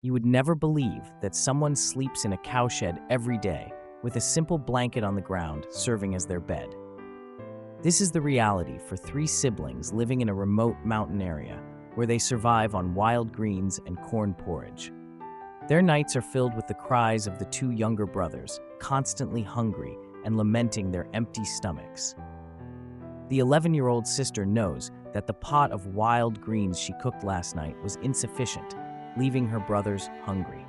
You would never believe that someone sleeps in a cowshed every day with a simple blanket on the ground serving as their bed. This is the reality for three siblings living in a remote mountain area where they survive on wild greens and corn porridge. Their nights are filled with the cries of the two younger brothers, constantly hungry and lamenting their empty stomachs. The 11-year-old sister knows that the pot of wild greens she cooked last night was insufficient, leaving her brothers hungry.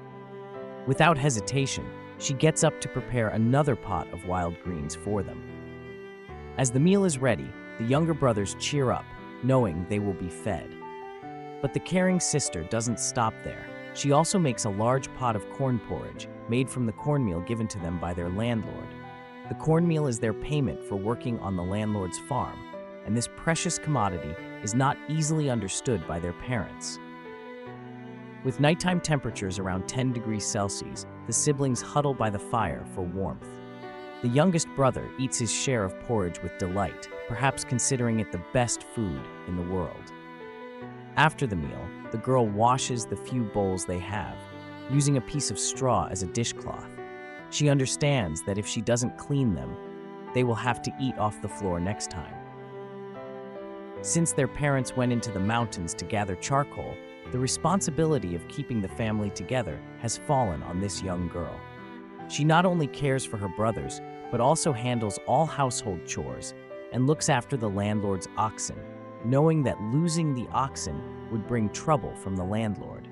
Without hesitation, she gets up to prepare another pot of wild greens for them. As the meal is ready, the younger brothers cheer up, knowing they will be fed. But the caring sister doesn't stop there. She also makes a large pot of corn porridge made from the cornmeal given to them by their landlord. The cornmeal is their payment for working on the landlord's farm, and this precious commodity is not easily understood by their parents. With nighttime temperatures around 10 degrees Celsius, the siblings huddle by the fire for warmth. The youngest brother eats his share of porridge with delight, perhaps considering it the best food in the world. After the meal, the girl washes the few bowls they have, using a piece of straw as a dishcloth. She understands that if she doesn't clean them, they will have to eat off the floor next time. Since their parents went into the mountains to gather charcoal, the responsibility of keeping the family together has fallen on this young girl. She not only cares for her brothers, but also handles all household chores and looks after the landlord's oxen, knowing that losing the oxen would bring trouble from the landlord.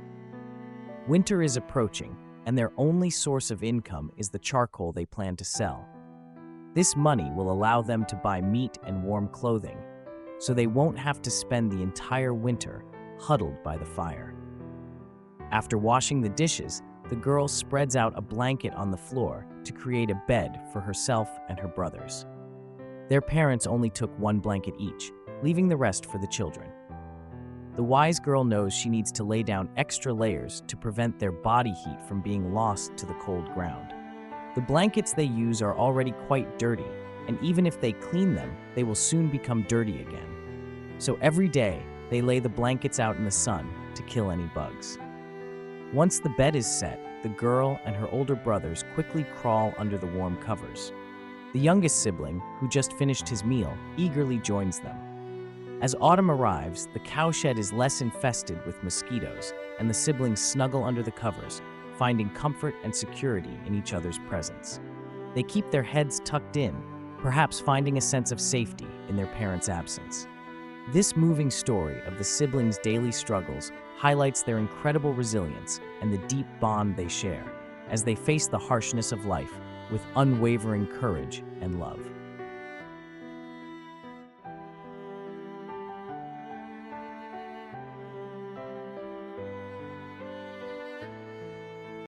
Winter is approaching, and their only source of income is the charcoal they plan to sell. This money will allow them to buy meat and warm clothing, so they won't have to spend the entire winter huddled by the fire. After washing the dishes, the girl spreads out a blanket on the floor to create a bed for herself and her brothers. Their parents only took one blanket each, leaving the rest for the children. The wise girl knows she needs to lay down extra layers to prevent their body heat from being lost to the cold ground. The blankets they use are already quite dirty, and even if they clean them, they will soon become dirty again. So every day, they lay the blankets out in the sun to kill any bugs. Once the bed is set, the girl and her older brothers quickly crawl under the warm covers. The youngest sibling, who just finished his meal, eagerly joins them. As autumn arrives, the cowshed is less infested with mosquitoes, and the siblings snuggle under the covers, finding comfort and security in each other's presence. They keep their heads tucked in, perhaps finding a sense of safety in their parents' absence. This moving story of the siblings' daily struggles highlights their incredible resilience and the deep bond they share as they face the harshness of life with unwavering courage and love.